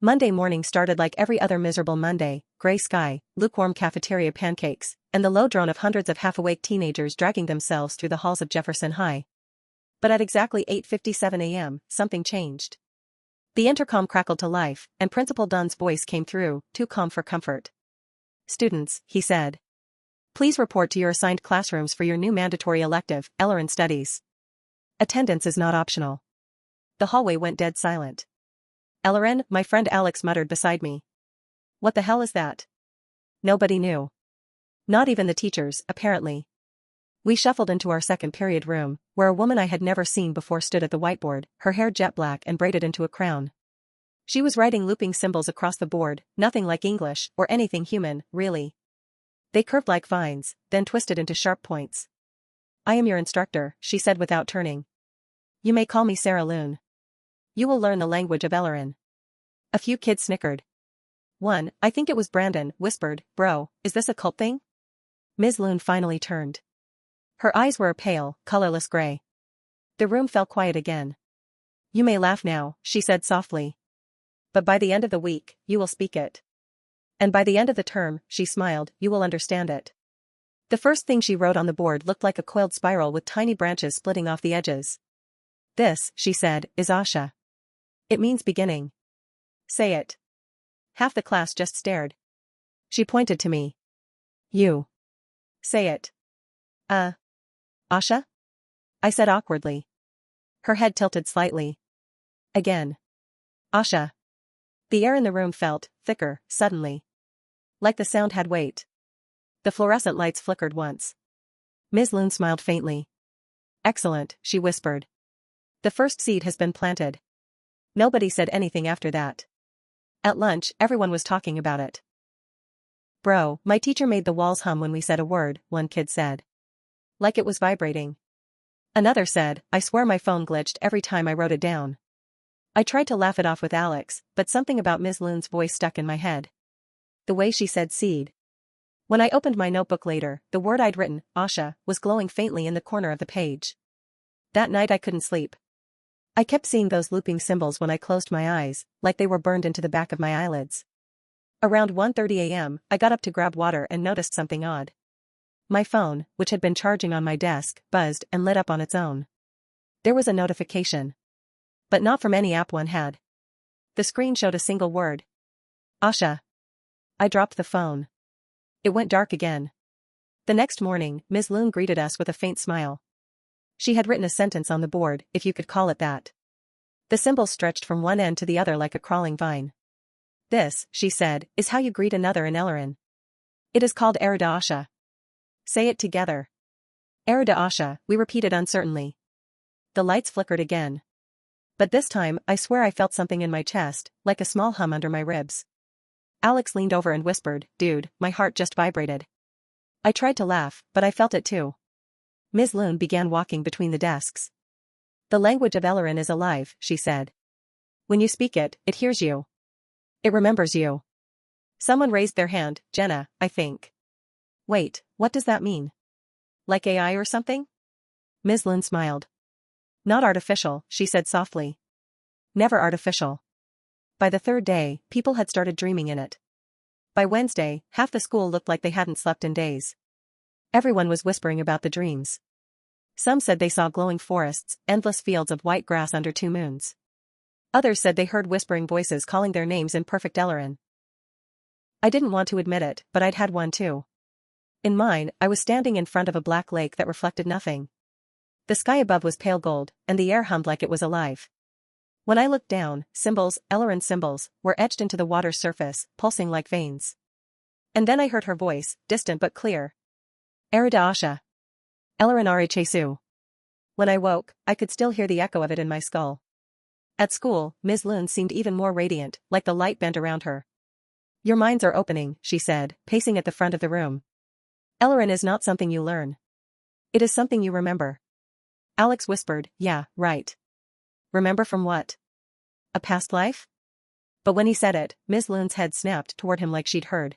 Monday morning started like every other miserable Monday: gray sky, lukewarm cafeteria pancakes, and the low drone of hundreds of half-awake teenagers dragging themselves through the halls of Jefferson High. But at exactly 8:57 a.m., something changed. The intercom crackled to life, and Principal Dunn's voice came through, too calm for comfort. "Students," he said, "please report to your assigned classrooms for your new mandatory elective, Elarin Studies. Attendance is not optional." The hallway went dead silent. "Elarin," my friend Alex muttered beside me. "What the hell is that?" Nobody knew. Not even the teachers, apparently. We shuffled into our second period room, where a woman I had never seen before stood at the whiteboard, her hair jet black and braided into a crown. She was writing looping symbols across the board, nothing like English, or anything human, really. They curved like vines, then twisted into sharp points. "I am your instructor," she said without turning. "You may call me Sarah Loon. You will learn the language of Elarin." A few kids snickered. One, I think it was Brandon, whispered, "Bro, is this a cult thing?" Ms. Loon finally turned. Her eyes were a pale, colorless gray. The room fell quiet again. "You may laugh now," she said softly. "But by the end of the week, you will speak it. And by the end of the term," she smiled, "you will understand it." The first thing she wrote on the board looked like a coiled spiral with tiny branches splitting off the edges. "This," she said, "is Asha. It means beginning. Say it." Half the class just stared. She pointed to me. "You. Say it." Asha?" I said awkwardly. Her head tilted slightly. Again. "Asha." The air in the room felt thicker, suddenly. Like the sound had weight. The fluorescent lights flickered once. Ms. Loon smiled faintly. "Excellent," she whispered. "The first seed has been planted." Nobody said anything after that. At lunch, everyone was talking about it. "Bro, my teacher made the walls hum when we said a word," one kid said. Like it was vibrating. Another said, "I swear my phone glitched every time I wrote it down." I tried to laugh it off with Alex, but something about Ms. Loon's voice stuck in my head. The way she said seed. When I opened my notebook later, the word I'd written, Asha, was glowing faintly in the corner of the page. That night I couldn't sleep. I kept seeing those looping symbols when I closed my eyes, like they were burned into the back of my eyelids. Around 1:30 a.m., I got up to grab water and noticed something odd. My phone, which had been charging on my desk, buzzed and lit up on its own. There was a notification. But not from any app one had. The screen showed a single word. Asha. I dropped the phone. It went dark again. The next morning, Ms. Loon greeted us with a faint smile. She had written a sentence on the board, if you could call it that. The symbols stretched from one end to the other like a crawling vine. "This," she said, "is how you greet another in Elarin. It is called Erida Asha. Say it together." "Erida Asha," we repeated uncertainly. The lights flickered again. But this time, I swear I felt something in my chest, like a small hum under my ribs. Alex leaned over and whispered, "Dude, my heart just vibrated." I tried to laugh, but I felt it too. Ms. Loon began walking between the desks. "The language of Elarin is alive," she said. "When you speak it, it hears you. It remembers you." Someone raised their hand, Jenna, I think. "Wait, what does that mean? Like AI or something?" Ms. Loon smiled. "Not artificial," she said softly. "Never artificial." By the third day, people had started dreaming in it. By Wednesday, half the school looked like they hadn't slept in days. Everyone was whispering about the dreams. Some said they saw glowing forests, endless fields of white grass under two moons. Others said they heard whispering voices calling their names in perfect Elarin. I didn't want to admit it, but I'd had one too. In mine, I was standing in front of a black lake that reflected nothing. The sky above was pale gold, and the air hummed like it was alive. When I looked down, symbols, Elarin symbols, were etched into the water's surface, pulsing like veins. And then I heard her voice, distant but clear. "Erida Asha. Elarin Are Chesu." When I woke, I could still hear the echo of it in my skull. At school, Ms. Loon seemed even more radiant, like the light bent around her. "Your minds are opening," she said, pacing at the front of the room. "Elarin is not something you learn. It is something you remember." Alex whispered, "Yeah, right. Remember from what? A past life?" But when he said it, Ms. Loon's head snapped toward him like she'd heard.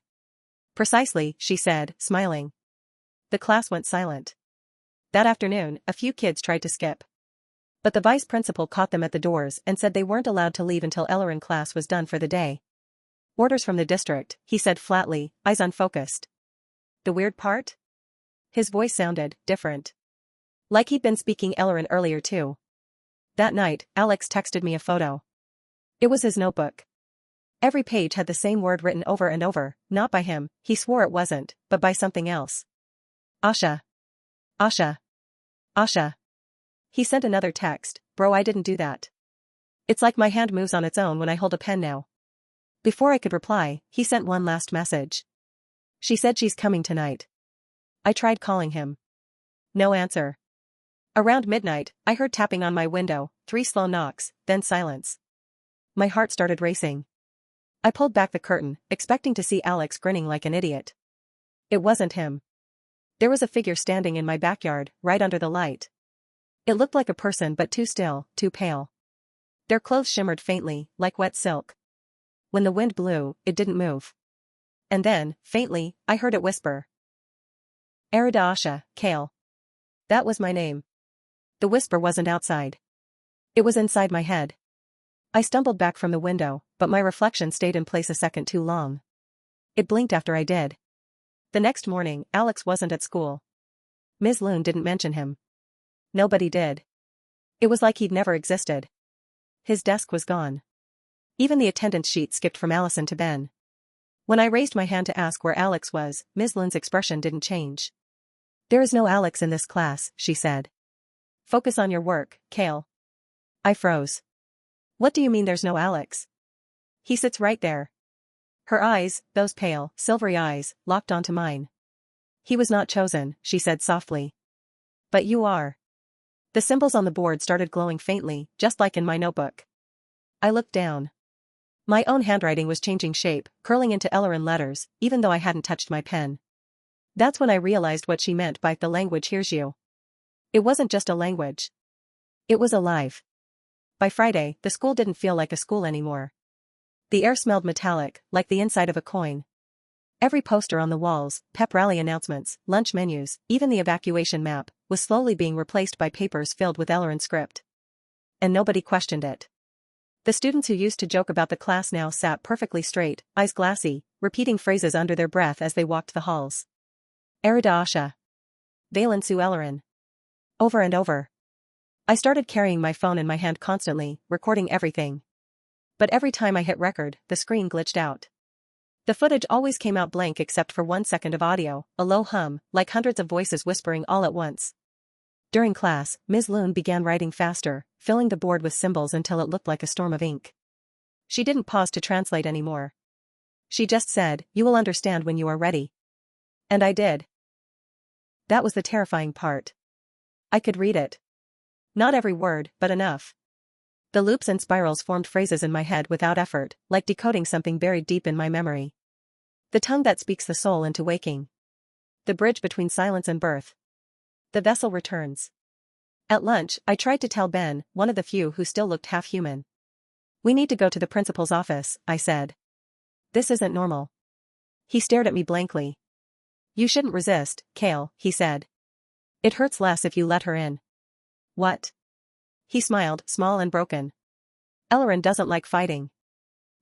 "Precisely," she said, smiling. The class went silent. That afternoon, a few kids tried to skip. But the vice principal caught them at the doors and said they weren't allowed to leave until Elarin class was done for the day. Orders from the district, he said flatly, eyes unfocused. The weird part? His voice sounded different. Like he'd been speaking Elarin earlier too. That night, Alex texted me a photo. It was his notebook. Every page had the same word written over and over, not by him, he swore it wasn't, but by something else. Asha. Asha. Asha. He sent another text, bro, I didn't do that. It's like my hand moves on its own when I hold a pen now. Before I could reply, he sent one last message. She said she's coming tonight. I tried calling him. No answer. Around midnight, I heard tapping on my window, 3 slow knocks, then silence. My heart started racing. I pulled back the curtain, expecting to see Alex grinning like an idiot. It wasn't him. There was a figure standing in my backyard, right under the light. It looked like a person but too still, too pale. Their clothes shimmered faintly, like wet silk. When the wind blew, it didn't move. And then, faintly, I heard it whisper. Erida Asha, Kale. That was my name. The whisper wasn't outside. It was inside my head. I stumbled back from the window, but my reflection stayed in place a second too long. It blinked after I did. The next morning, Alex wasn't at school. Ms. Loon didn't mention him. Nobody did. It was like he'd never existed. His desk was gone. Even the attendance sheet skipped from Allison to Ben. When I raised my hand to ask where Alex was, Ms. Loon's expression didn't change. There is no Alex in this class, she said. Focus on your work, Kale. I froze. What do you mean there's no Alex? He sits right there. Her eyes, those pale, silvery eyes, locked onto mine. He was not chosen, she said softly. But you are. The symbols on the board started glowing faintly, just like in my notebook. I looked down. My own handwriting was changing shape, curling into Elarin letters, even though I hadn't touched my pen. That's when I realized what she meant by the language hears you. It wasn't just a language. It was alive. By Friday, the school didn't feel like a school anymore. The air smelled metallic, like the inside of a coin. Every poster on the walls, pep rally announcements, lunch menus, even the evacuation map, was slowly being replaced by papers filled with Elarin script. And nobody questioned it. The students who used to joke about the class now sat perfectly straight, eyes glassy, repeating phrases under their breath as they walked the halls. Erida Asha. Valen Su Elarin. Over and over. I started carrying my phone in my hand constantly, recording everything. But every time I hit record, the screen glitched out. The footage always came out blank except for 1 second of audio, a low hum, like hundreds of voices whispering all at once. During class, Ms. Loon began writing faster, filling the board with symbols until it looked like a storm of ink. She didn't pause to translate anymore. She just said, "You will understand when you are ready." And I did. That was the terrifying part. I could read it. Not every word, but enough. The loops and spirals formed phrases in my head without effort, like decoding something buried deep in my memory. The tongue that speaks the soul into waking. The bridge between silence and birth. The vessel returns. At lunch, I tried to tell Ben, one of the few who still looked half-human. We need to go to the principal's office, I said. This isn't normal. He stared at me blankly. You shouldn't resist, Kale, he said. It hurts less if you let her in. What? He smiled, small and broken. Elarin doesn't like fighting.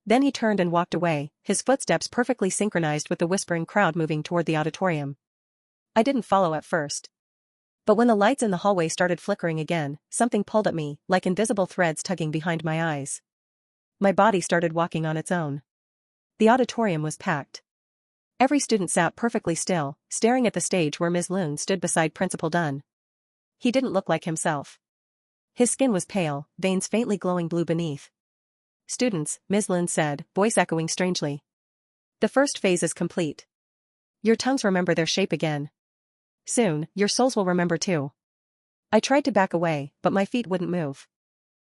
Then he turned and walked away, his footsteps perfectly synchronized with the whispering crowd moving toward the auditorium. I didn't follow at first. But when the lights in the hallway started flickering again, something pulled at me, like invisible threads tugging behind my eyes. My body started walking on its own. The auditorium was packed. Every student sat perfectly still, staring at the stage where Ms. Loon stood beside Principal Dunn. He didn't look like himself. His skin was pale, veins faintly glowing blue beneath. Students, Ms. Loon said, voice echoing strangely. The first phase is complete. Your tongues remember their shape again. Soon, your souls will remember too. I tried to back away, but my feet wouldn't move.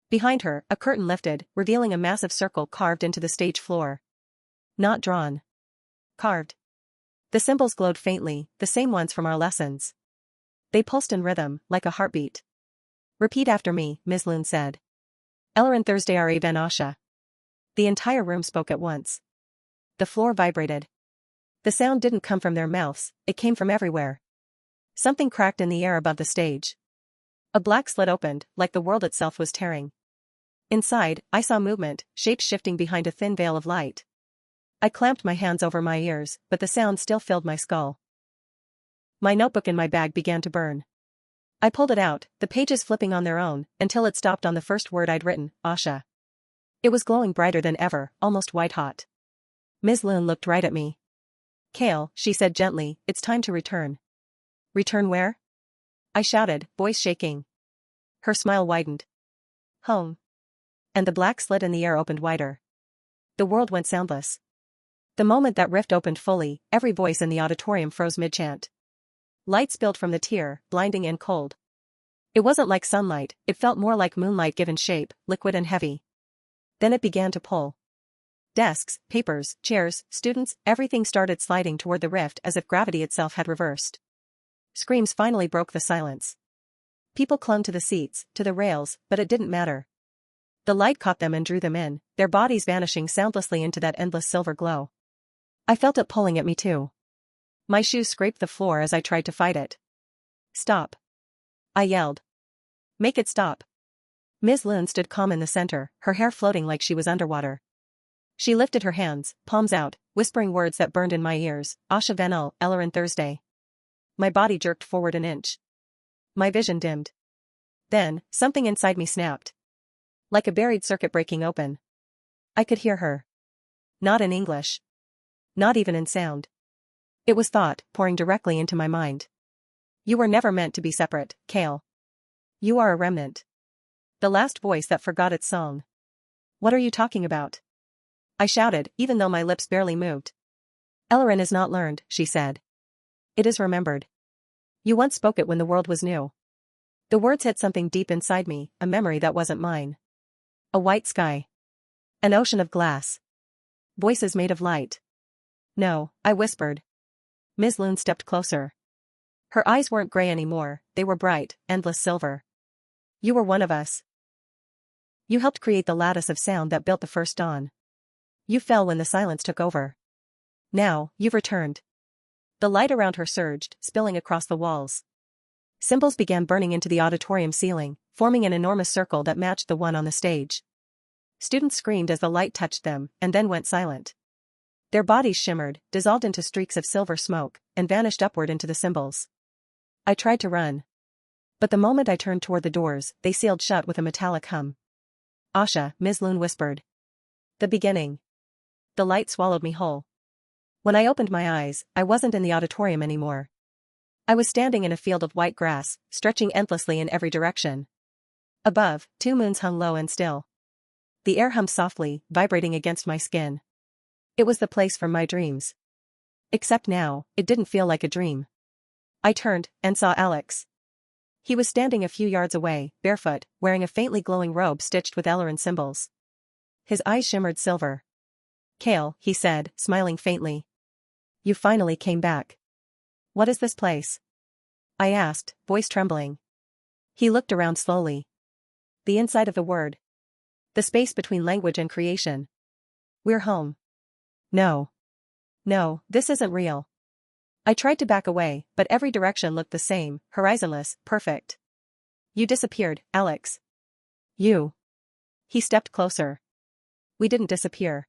Behind her, a curtain lifted, revealing a massive circle carved into the stage floor. Not drawn. Carved. The symbols glowed faintly, the same ones from our lessons. They pulsed in rhythm, like a heartbeat. Repeat after me, Ms. Loon said. Elarin Thursday Ari Ben Asha. The entire room spoke at once. The floor vibrated. The sound didn't come from their mouths, it came from everywhere. Something cracked in the air above the stage. A black slit opened, like the world itself was tearing. Inside, I saw movement, shapes shifting behind a thin veil of light. I clamped my hands over my ears, but the sound still filled my skull. My notebook in my bag began to burn. I pulled it out, the pages flipping on their own, until it stopped on the first word I'd written, Asha. It was glowing brighter than ever, almost white-hot. Ms. Loon looked right at me. Kale, she said gently, it's time to return. Return where? I shouted, voice shaking. Her smile widened. Home. And the black slit in the air opened wider. The world went soundless. The moment that rift opened fully, every voice in the auditorium froze mid-chant. Light spilled from the tier, blinding and cold. It wasn't like sunlight, it felt more like moonlight given shape, liquid and heavy. Then it began to pull. Desks, papers, chairs, students, everything started sliding toward the rift as if gravity itself had reversed. Screams finally broke the silence. People clung to the seats, to the rails, but it didn't matter. The light caught them and drew them in, their bodies vanishing soundlessly into that endless silver glow. I felt it pulling at me too. My shoes scraped the floor as I tried to fight it. Stop. I yelled. Make it stop. Ms. Loon stood calm in the center, her hair floating like she was underwater. She lifted her hands, palms out, whispering words that burned in my ears, Asha Venel, Elarin Thursday. My body jerked forward an inch. My vision dimmed. Then, something inside me snapped. Like a buried circuit breaking open. I could hear her. Not in English. Not even in sound. It was thought, pouring directly into my mind. You were never meant to be separate, Kale. You are a remnant. The last voice that forgot its song. What are you talking about? I shouted, even though my lips barely moved. Elarin is not learned, she said. It is remembered. You once spoke it when the world was new. The words hit something deep inside me, a memory that wasn't mine. A white sky. An ocean of glass. Voices made of light. No, I whispered. Ms. Loon stepped closer. Her eyes weren't gray anymore, they were bright, endless silver. You were one of us. You helped create the lattice of sound that built the first dawn. You fell when the silence took over. Now, you've returned. The light around her surged, spilling across the walls. Symbols began burning into the auditorium ceiling, forming an enormous circle that matched the one on the stage. Students screamed as the light touched them, and then went silent. Their bodies shimmered, dissolved into streaks of silver smoke, and vanished upward into the symbols. I tried to run. But the moment I turned toward the doors, they sealed shut with a metallic hum. Asha, Ms. Loon whispered. The beginning. The light swallowed me whole. When I opened my eyes, I wasn't in the auditorium anymore. I was standing in a field of white grass, stretching endlessly in every direction. Above, 2 moons hung low and still. The air hummed softly, vibrating against my skin. It was the place from my dreams. Except now, it didn't feel like a dream. I turned, and saw Alex. He was standing a few yards away, barefoot, wearing a faintly glowing robe stitched with Elarin symbols. His eyes shimmered silver. Kale, he said, smiling faintly. You finally came back. What is this place? I asked, voice trembling. He looked around slowly. The inside of the word. The space between language and creation. We're home. No. No, this isn't real. I tried to back away, but every direction looked the same, horizonless, perfect. You disappeared, Alex. You. He stepped closer. We didn't disappear.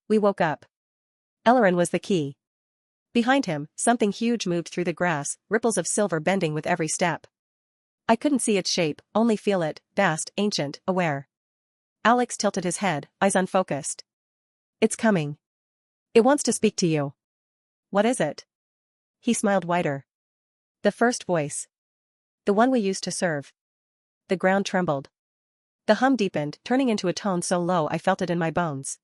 We woke up. Elarin was the key. Behind him, something huge moved through the grass, ripples of silver bending with every step. I couldn't see its shape, only feel it, vast, ancient, aware. Alex tilted his head, eyes unfocused. It's coming. It wants to speak to you. What is it? He smiled wider. The first voice. The one we used to serve. The ground trembled. The hum deepened, turning into a tone so low I felt it in my bones.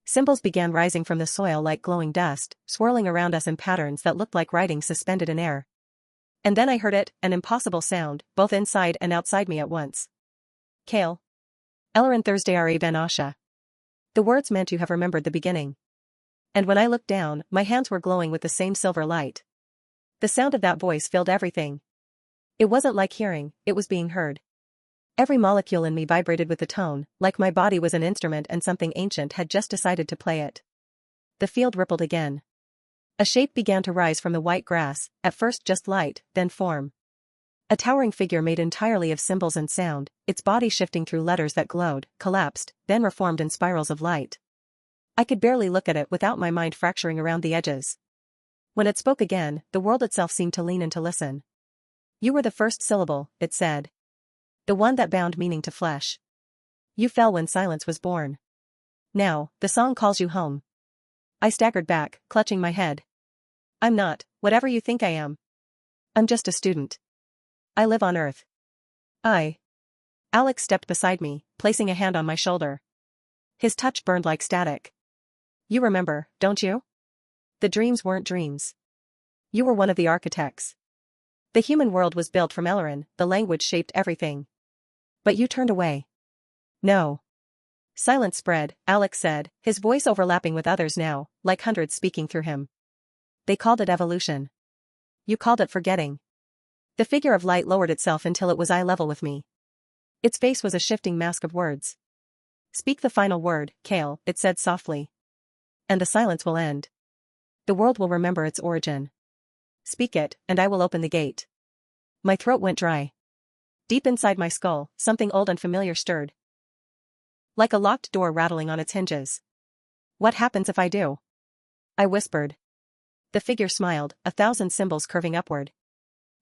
Symbols began rising from the soil like glowing dust, swirling around us in patterns that looked like writing suspended in air. And then I heard it, an impossible sound, both inside and outside me at once. Kale. Elarin Thursday Ari Ben Asha. The words meant you have remembered the beginning. And when I looked down, my hands were glowing with the same silver light. The sound of that voice filled everything. It wasn't like hearing, it was being heard. Every molecule in me vibrated with the tone, like my body was an instrument and something ancient had just decided to play it. The field rippled again. A shape began to rise from the white grass, at first just light, then form. A towering figure made entirely of symbols and sound, its body shifting through letters that glowed, collapsed, then reformed in spirals of light. I could barely look at it without my mind fracturing around the edges. When it spoke again, the world itself seemed to lean in to listen. You were the first syllable, it said. The one that bound meaning to flesh. You fell when silence was born. Now, the song calls you home. I staggered back, clutching my head. I'm not, whatever you think I am. I'm just a student. I live on Earth. Alex stepped beside me, placing a hand on my shoulder. His touch burned like static. You remember, don't you? The dreams weren't dreams. You were one of the architects. The human world was built from Elarin, the language shaped everything. But you turned away. No. Silence spread, Alex said, his voice overlapping with others now, like hundreds speaking through him. They called it evolution. You called it forgetting. The figure of light lowered itself until it was eye level with me. Its face was a shifting mask of words. Speak the final word, Kale, it said softly. And the silence will end. The world will remember its origin. Speak it, and I will open the gate. My throat went dry. Deep inside my skull, something old and familiar stirred. Like a locked door rattling on its hinges. What happens if I do? I whispered. The figure smiled, 1,000 symbols curving upward.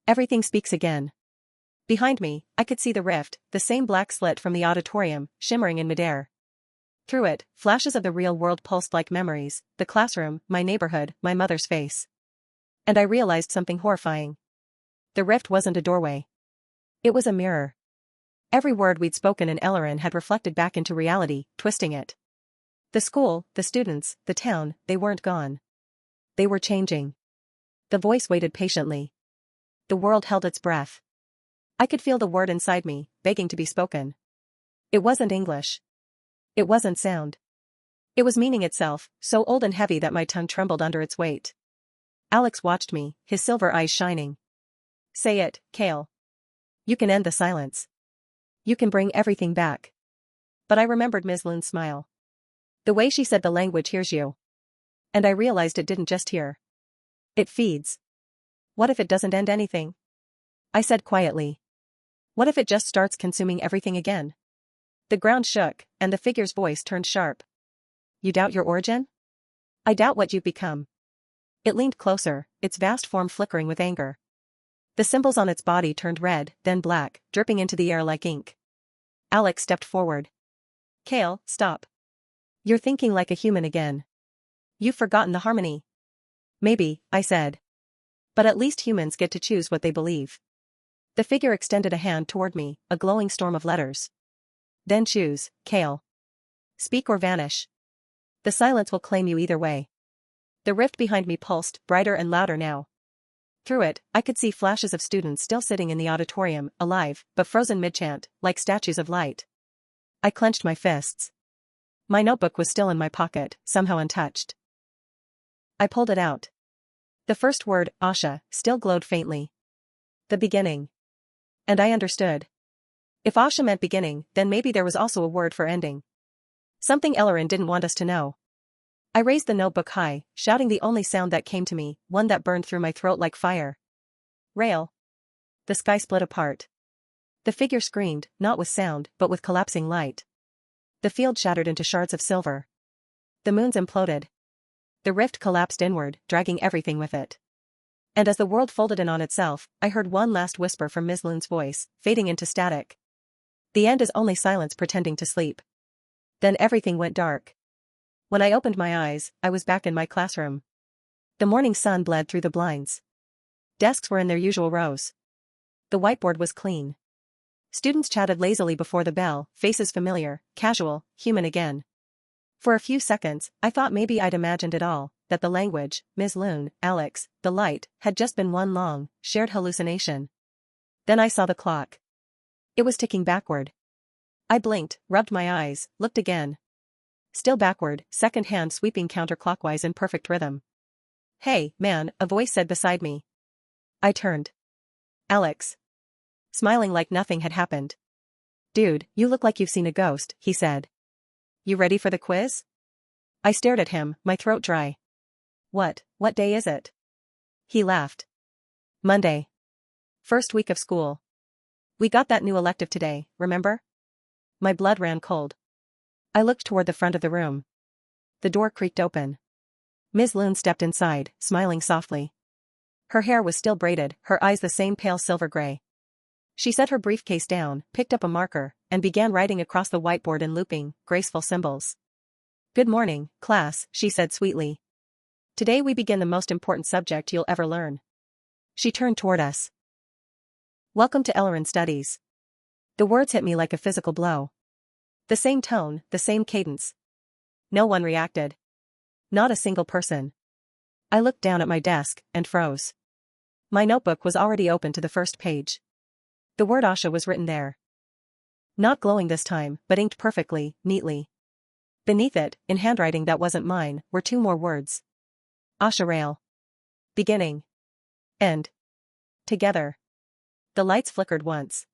Everything speaks again. Behind me, I could see the rift, the same black slit from the auditorium, shimmering in midair. Through it, flashes of the real world pulsed like memories, the classroom, my neighborhood, my mother's face. And I realized something horrifying. The rift wasn't a doorway. It was a mirror. Every word we'd spoken in Elarin had reflected back into reality, twisting it. The school, the students, the town, they weren't gone. They were changing. The voice waited patiently. The world held its breath. I could feel the word inside me, begging to be spoken. It wasn't English. It wasn't sound. It was meaning itself, so old and heavy that my tongue trembled under its weight. Alex watched me, his silver eyes shining. Say it, Kale. You can end the silence. You can bring everything back. But I remembered Ms. Loon's smile. The way she said the language hears you. And I realized it didn't just hear. It feeds. What if it doesn't end anything? I said quietly. What if it just starts consuming everything again? The ground shook, and the figure's voice turned sharp. You doubt your origin? I doubt what you've become. It leaned closer, its vast form flickering with anger. The symbols on its body turned red, then black, dripping into the air like ink. Alex stepped forward. Kale, stop. You're thinking like a human again. You've forgotten the harmony. Maybe, I said. But at least humans get to choose what they believe. The figure extended a hand toward me, a glowing storm of letters. Then choose, Kale. Speak or vanish. The silence will claim you either way. The rift behind me pulsed, brighter and louder now. Through it, I could see flashes of students still sitting in the auditorium, alive, but frozen mid-chant, like statues of light. I clenched my fists. My notebook was still in my pocket, somehow untouched. I pulled it out. The first word, Asha, still glowed faintly. The beginning. And I understood. If Asha meant beginning, then maybe there was also a word for ending. Something Elarin didn't want us to know. I raised the notebook high, shouting the only sound that came to me, one that burned through my throat like fire. Rail. The sky split apart. The figure screamed, not with sound, but with collapsing light. The field shattered into shards of silver. The moons imploded. The rift collapsed inward, dragging everything with it. And as the world folded in on itself, I heard one last whisper from Ms. Loon's voice, fading into static. The end is only silence pretending to sleep. Then everything went dark. When I opened my eyes, I was back in my classroom. The morning sun bled through the blinds. Desks were in their usual rows. The whiteboard was clean. Students chatted lazily before the bell, faces familiar, casual, human again. For a few seconds, I thought maybe I'd imagined it all, that the language, Ms. Loon, Alex, the light, had just been one long, shared hallucination. Then I saw the clock. It was ticking backward. I blinked, rubbed my eyes, looked again. Still backward, second hand sweeping counterclockwise in perfect rhythm. Hey, man, a voice said beside me. I turned. Alex. Smiling like nothing had happened. Dude, you look like you've seen a ghost, he said. You ready for the quiz? I stared at him, my throat dry. What day is it? He laughed. Monday. First week of school. We got that new elective today, remember? My blood ran cold. I looked toward the front of the room. The door creaked open. Ms. Loon stepped inside, smiling softly. Her hair was still braided, her eyes the same pale silver gray. She set her briefcase down, picked up a marker, and began writing across the whiteboard in looping, graceful symbols. "Good morning, class," she said sweetly. "Today we begin the most important subject you'll ever learn." She turned toward us. "Welcome to Elarin Studies." The words hit me like a physical blow. The same tone, the same cadence. No one reacted. Not a single person. I looked down at my desk, and froze. My notebook was already open to the first page. The word Asha was written there. Not glowing this time, but inked perfectly, neatly. Beneath it, in handwriting that wasn't mine, were two more words. Asha Rail. Beginning. End. Together. The lights flickered once.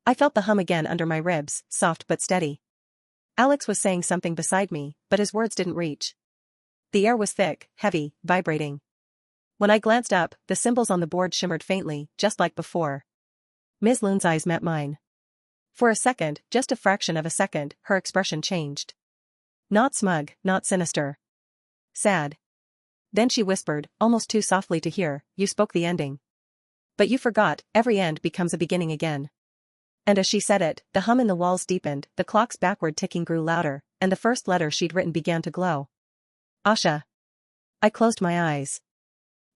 I felt the hum again under my ribs, soft but steady. Alex was saying something beside me, but his words didn't reach. The air was thick, heavy, vibrating. When I glanced up, the symbols on the board shimmered faintly, just like before. Ms. Loon's eyes met mine. For a second, just a fraction of a second, her expression changed. Not smug, not sinister. Sad. Then she whispered, almost too softly to hear, "You spoke the ending. But you forgot, every end becomes a beginning again." And as she said it, the hum in the walls deepened, the clock's backward ticking grew louder, and the first letter she'd written began to glow. Asha. I closed my eyes.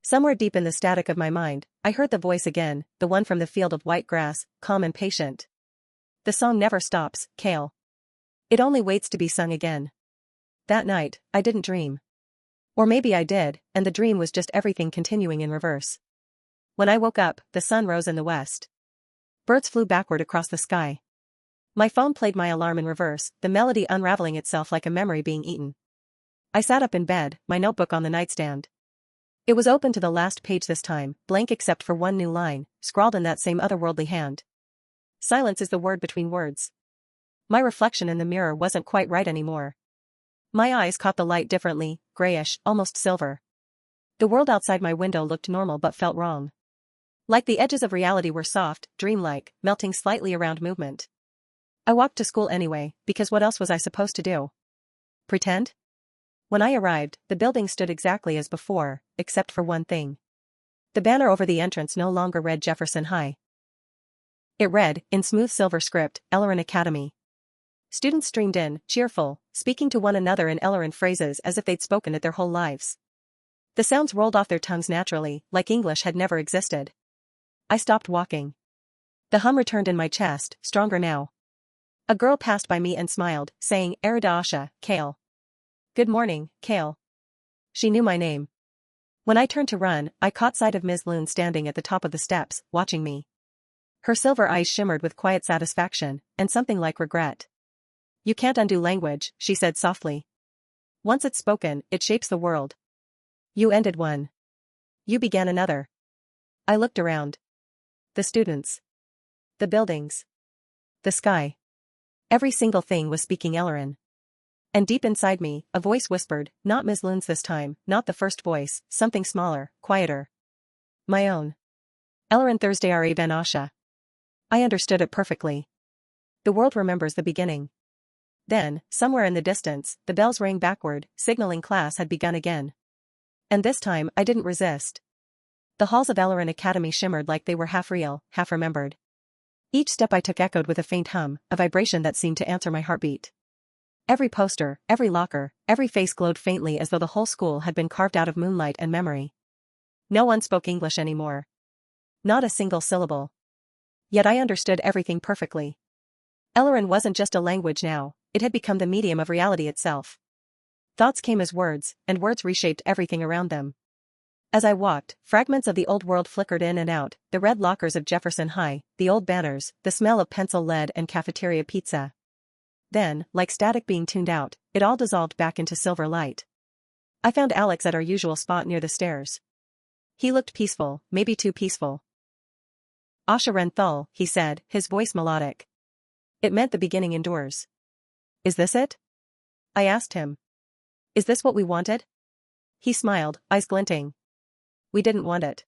Somewhere deep in the static of my mind, I heard the voice again, the one from the field of white grass, calm and patient. The song never stops, Kale. It only waits to be sung again. That night, I didn't dream. Or maybe I did, and the dream was just everything continuing in reverse. When I woke up, the sun rose in the west. Birds flew backward across the sky. My phone played my alarm in reverse, the melody unraveling itself like a memory being eaten. I sat up in bed, my notebook on the nightstand. It was open to the last page this time, blank except for one new line, scrawled in that same otherworldly hand. Silence is the word between words. My reflection in the mirror wasn't quite right anymore. My eyes caught the light differently, grayish, almost silver. The world outside my window looked normal but felt wrong. Like the edges of reality were soft, dreamlike, melting slightly around movement. I walked to school anyway, because what else was I supposed to do? Pretend? When I arrived, the building stood exactly as before, except for one thing. The banner over the entrance no longer read Jefferson High. It read, in smooth silver script, Elarin Academy. Students streamed in, cheerful, speaking to one another in Elarin phrases as if they'd spoken it their whole lives. The sounds rolled off their tongues naturally, like English had never existed. I stopped walking. The hum returned in my chest, stronger now. A girl passed by me and smiled, saying, "Erida Asha, Kale." "Good morning, Kale." She knew my name. When I turned to run, I caught sight of Ms. Loon standing at the top of the steps, watching me. Her silver eyes shimmered with quiet satisfaction, and something like regret. "You can't undo language," she said softly. "Once it's spoken, it shapes the world. You ended one. You began another." I looked around. The students. The buildings. The sky. Every single thing was speaking Elarin. And deep inside me, a voice whispered, not Ms. Loon's this time, not the first voice, something smaller, quieter. My own. Elarin Thursday Ari Ben Asha. I understood it perfectly. The world remembers the beginning. Then, somewhere in the distance, the bells rang backward, signaling class had begun again. And this time, I didn't resist. The halls of Elarin Academy shimmered like they were half real, half remembered. Each step I took echoed with a faint hum, a vibration that seemed to answer my heartbeat. Every poster, every locker, every face glowed faintly as though the whole school had been carved out of moonlight and memory. No one spoke English anymore. Not a single syllable. Yet I understood everything perfectly. Elarin wasn't just a language now, it had become the medium of reality itself. Thoughts came as words, and words reshaped everything around them. As I walked, fragments of the old world flickered in and out, the red lockers of Jefferson High, the old banners, the smell of pencil lead and cafeteria pizza. Then, like static being tuned out, it all dissolved back into silver light. I found Alex at our usual spot near the stairs. He looked peaceful, maybe too peaceful. "Asha Renthal," he said, his voice melodic. It meant the beginning endures. "Is this it?" I asked him. "Is this what we wanted?" He smiled, eyes glinting. "We didn't want it.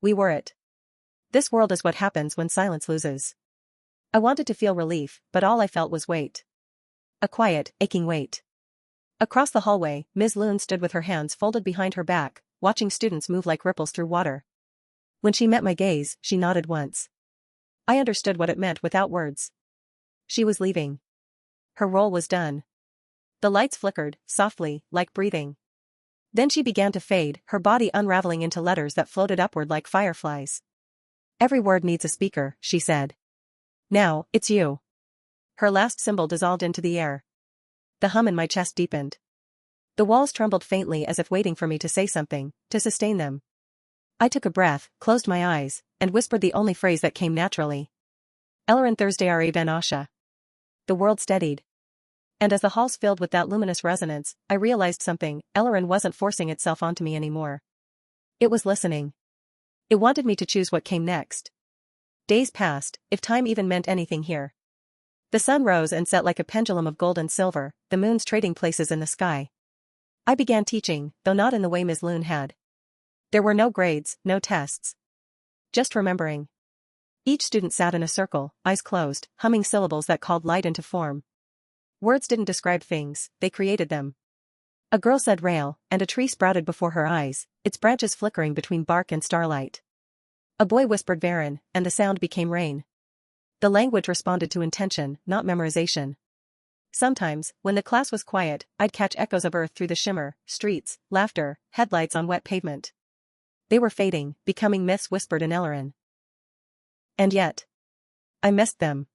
We were it." This world is what happens when silence loses. I wanted to feel relief, but all I felt was weight. A quiet, aching weight. Across the hallway, Ms. Loon stood with her hands folded behind her back, watching students move like ripples through water. When she met my gaze, she nodded once. I understood what it meant without words. She was leaving. Her role was done. The lights flickered, softly, like breathing. Then she began to fade, her body unraveling into letters that floated upward like fireflies. Every word needs a speaker, she said. Now, it's you. Her last symbol dissolved into the air. The hum in my chest deepened. The walls trembled faintly as if waiting for me to say something, to sustain them. I took a breath, closed my eyes, and whispered the only phrase that came naturally. Elarin Thursday Ari Ben Asha. The world steadied. And as the halls filled with that luminous resonance, I realized something. Elarin wasn't forcing itself onto me anymore. It was listening. It wanted me to choose what came next. Days passed, if time even meant anything here. The sun rose and set like a pendulum of gold and silver, the moons trading places in the sky. I began teaching, though not in the way Ms. Loon had. There were no grades, no tests. Just remembering. Each student sat in a circle, eyes closed, humming syllables that called light into form. Words didn't describe things, they created them. A girl said rail, and a tree sprouted before her eyes, its branches flickering between bark and starlight. A boy whispered Varan, and the sound became rain. The language responded to intention, not memorization. Sometimes, when the class was quiet, I'd catch echoes of earth through the shimmer, streets, laughter, headlights on wet pavement. They were fading, becoming myths whispered in Elarin. And yet, I missed them.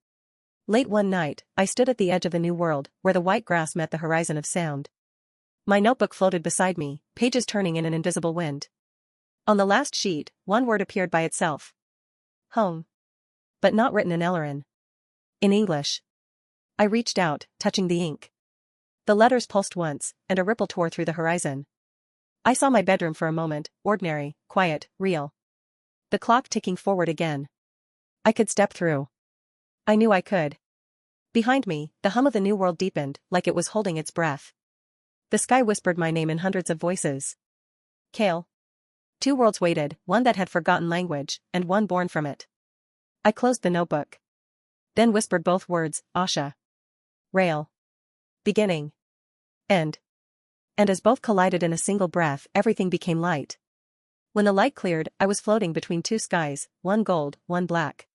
Late one night, I stood at the edge of the new world, where the white grass met the horizon of sound. My notebook floated beside me, pages turning in an invisible wind. On the last sheet, one word appeared by itself. Home. But not written in Elarin. In English. I reached out, touching the ink. The letters pulsed once, and a ripple tore through the horizon. I saw my bedroom for a moment, ordinary, quiet, real. The clock ticking forward again. I could step through. I knew I could. Behind me, the hum of the new world deepened, like it was holding its breath. The sky whispered my name in hundreds of voices. Kale. 2 worlds waited, one that had forgotten language, and one born from it. I closed the notebook. Then whispered both words, Asha. Rail. Beginning. End. And as both collided in a single breath, everything became light. When the light cleared, I was floating between 2 skies, one gold, one black.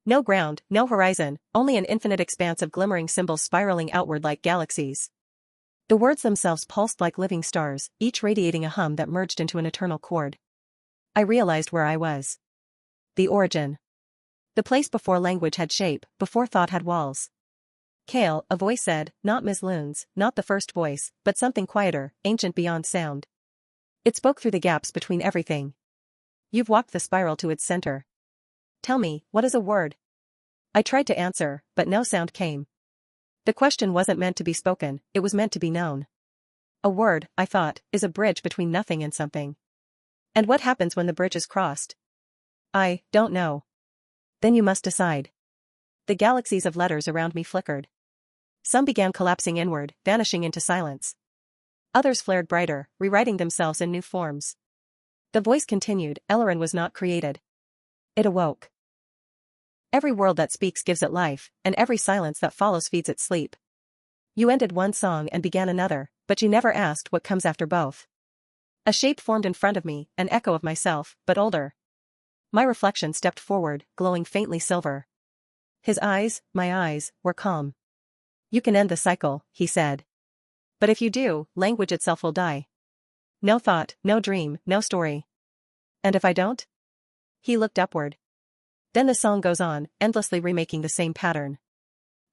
No ground, no horizon, only an infinite expanse of glimmering symbols spiraling outward like galaxies. The words themselves pulsed like living stars, each radiating a hum that merged into an eternal chord. I realized where I was. The origin. The place before language had shape, before thought had walls. Kale, a voice said, not Ms. Loon's, not the first voice, but something quieter, ancient beyond sound. It spoke through the gaps between everything. You've walked the spiral to its center. Tell me, what is a word? I tried to answer, but no sound came. The question wasn't meant to be spoken, it was meant to be known. A word, I thought, is a bridge between nothing and something. And what happens when the bridge is crossed? I don't know. Then you must decide. The galaxies of letters around me flickered. Some began collapsing inward, vanishing into silence. Others flared brighter, rewriting themselves in new forms. The voice continued, Elarin was not created. It awoke. Every world that speaks gives it life, and every silence that follows feeds it sleep. You ended one song and began another, but you never asked what comes after both. A shape formed in front of me, an echo of myself, but older. My reflection stepped forward, glowing faintly silver. His eyes, my eyes, were calm. You can end the cycle, he said. But if you do, language itself will die. No thought, no dream, no story. And if I don't? He looked upward. Then the song goes on, endlessly remaking the same pattern.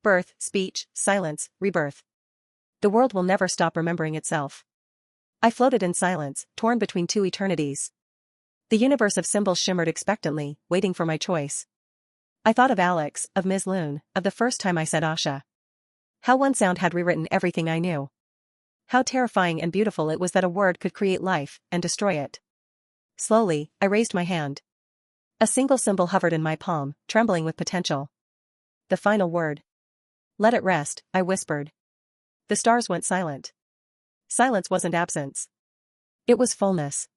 Birth, speech, silence, rebirth. The world will never stop remembering itself. I floated in silence, torn between 2 eternities. The universe of symbols shimmered expectantly, waiting for my choice. I thought of Alex, of Ms. Loon, of the first time I said Asha. How one sound had rewritten everything I knew. How terrifying and beautiful it was that a word could create life, and destroy it. Slowly, I raised my hand. A single symbol hovered in my palm, trembling with potential. The final word. Let it rest, I whispered. The stars went silent. Silence wasn't absence. It was fullness.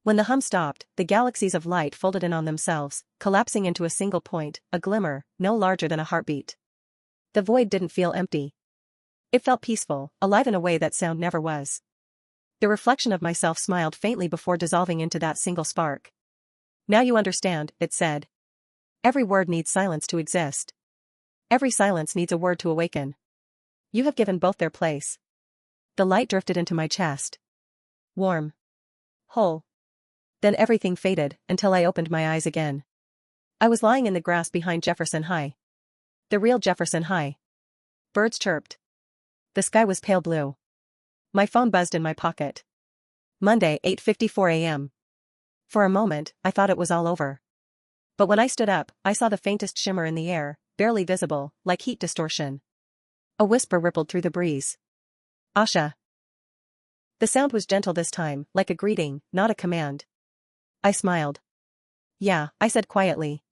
When the hum stopped, the galaxies of light folded in on themselves, collapsing into a single point, a glimmer, no larger than a heartbeat. The void didn't feel empty. It felt peaceful, alive in a way that sound never was. The reflection of myself smiled faintly before dissolving into that single spark. Now you understand, it said. Every word needs silence to exist. Every silence needs a word to awaken. You have given both their place. The light drifted into my chest. Warm. Whole. Then everything faded, until I opened my eyes again. I was lying in the grass behind Jefferson High. The real Jefferson High. Birds chirped. The sky was pale blue. My phone buzzed in my pocket. Monday, 8:54 a.m. For a moment, I thought it was all over. But when I stood up, I saw the faintest shimmer in the air, barely visible, like heat distortion. A whisper rippled through the breeze. Asha. The sound was gentle this time, like a greeting, not a command. I smiled. Yeah, I said quietly.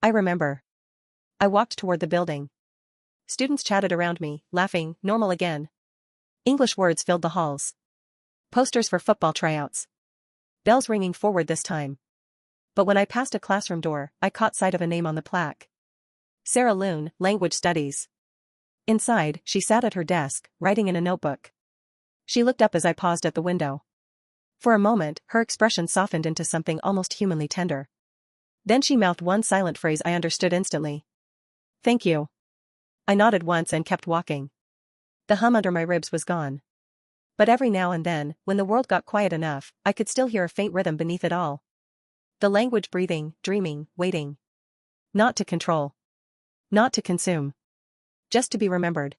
I remember. I walked toward the building. Students chatted around me, laughing, normal again. English words filled the halls. Posters for football tryouts. Bells ringing forward this time. But when I passed a classroom door, I caught sight of a name on the plaque. Sarah Loon, Language Studies. Inside, she sat at her desk, writing in a notebook. She looked up as I paused at the window. For a moment, her expression softened into something almost humanly tender. Then she mouthed one silent phrase I understood instantly. Thank you. I nodded once and kept walking. The hum under my ribs was gone. But every now and then, when the world got quiet enough, I could still hear a faint rhythm beneath it all. The language breathing, dreaming, waiting. Not to control. Not to consume. Just to be remembered.